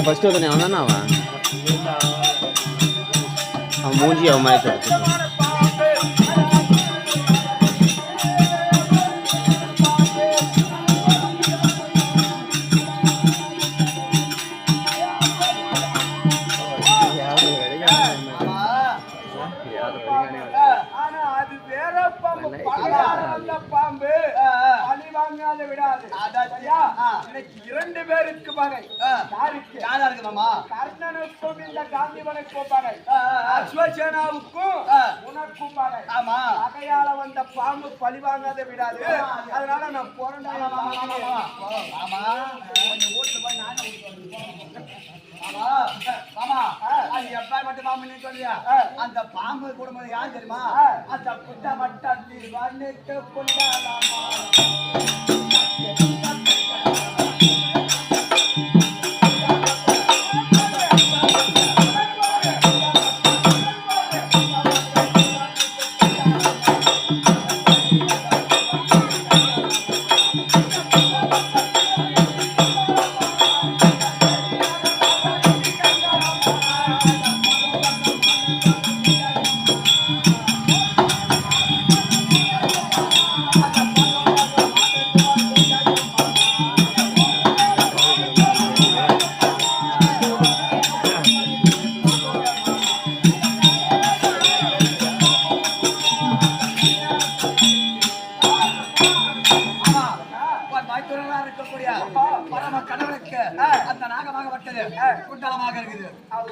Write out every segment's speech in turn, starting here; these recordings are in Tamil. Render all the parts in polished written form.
ஃபர்ஸ்ட் வந்து அவன் தானே அவன் மூஞ்சி அவன் மாதிரி பாம்பு பழி வாங்காத விடாது. இரண்டு பேருக்கு பகை. யாருக்கு மாமா? கர்ணனுக்கும் இந்த காந்திவனுக்கு போப்பாங்க. அஸ்வசேனாவுக்கும் உனக்கும் பகை. ஆமா, பகையால வந்த பாம்பு பழி வாங்காத விடாது. அதனால நான் போறேன். ஆமா, ஓட்டு போய் நானே அந்த பாம்பு குடும்பம் யார் தெரியுமா? அந்த புட்ட மட்டத்தில் வண்ணிட்டு கொண்டாடாமா.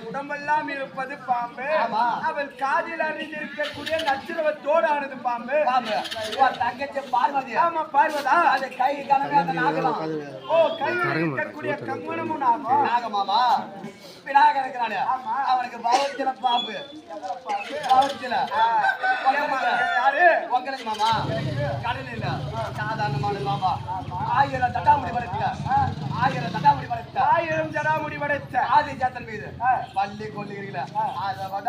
உடம்பெல்லாம் இருப்பது பாம்பு. அவள் காதில் அறிந்திருக்கக்கூடிய நச்சுரவத்தோடு ஆனது பாம்பு. தங்கச்சி பார்வதி. ஆமா, பார்வதா. அது கை இருக்கக்கூடிய கங்கணமும் நாகமாமா. விநாயகர் இருக்கிறானே, அவனுக்கு பௌத்தில பாம்பு. யாரு? உங்களுக்கு மாமா. கடல் இல்ல, சாதாரணமான மாமா. 1000 தட்டாமுடி படைத்த 1000 ஜடாமுடி படைத்த ஆதி ஜாத்தன் மீது பள்ளி கொள்ளுகிறீங்களா?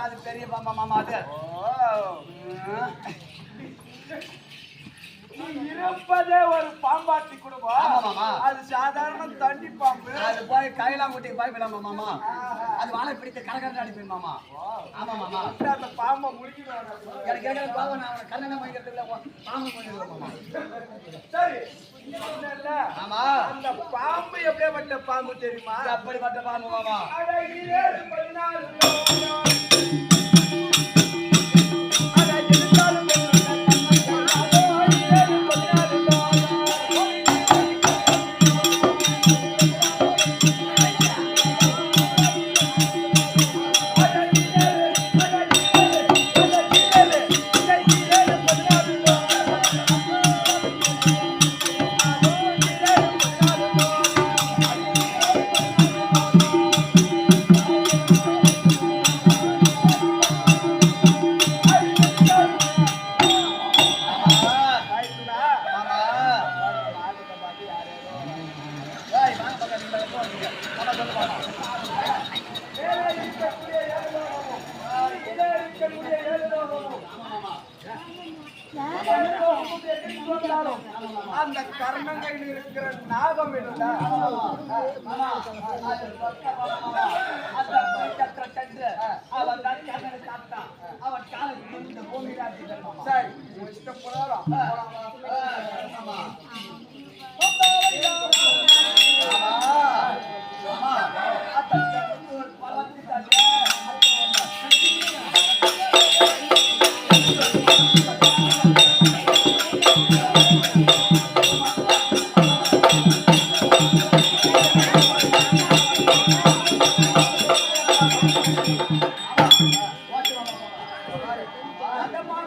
அது பெரிய பாம்பா மாமா. அது இருப்பதே ஒரு பாம்பாட்டி குடும்பம். அது சாதாரண தண்ணி பாம்பு. அது போய் கைலாங்குட்டிக்கு பயப்படாம மாமா. அது வாழை பிடித்த கரகரன்னு அடிப்பேன் மாமா. ஆமா மாமா, அந்த பாம்பை முடிக்கிறாங்க. எனக்கு கேட்கற பாம்பை நான் அவனை கண்ணனை மயக்கிறதுல பாம்பு முடிக்கிறேன் மாமா. சரி, ஆமா, அந்த பாம்பு எப்படிப்பட்ட பாம்பு தெரியுமா? அப்படிப்பட்ட பாம்பு மாமா. அந்த கர்ணங்கையில் இருக்கிற நாகம் இருந்தா அவன் காலத்தில் சரி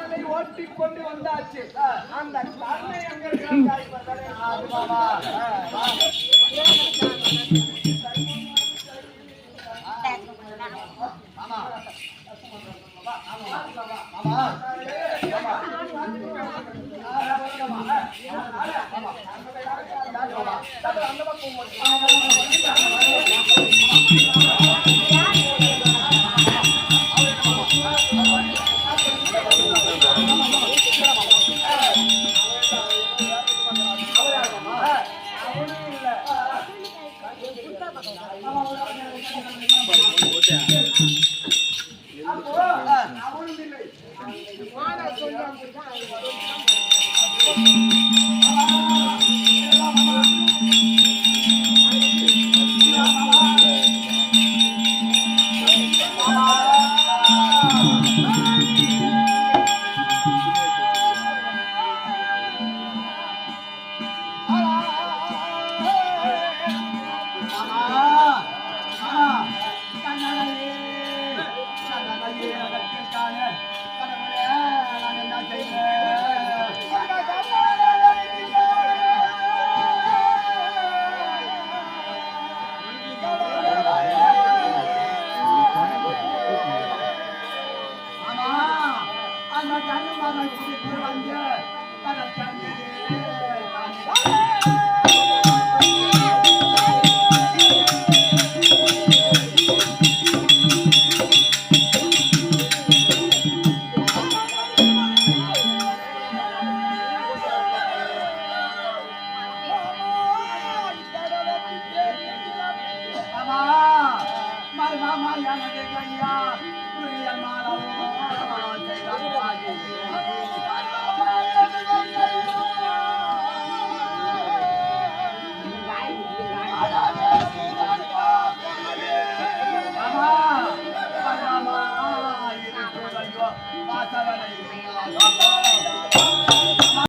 கடலை ஓட்டி கொண்டு வந்தாச்சு. அந்த கண்ணை எங்க இருக்கிறாங்க இப்ப கடை? அது மாமா.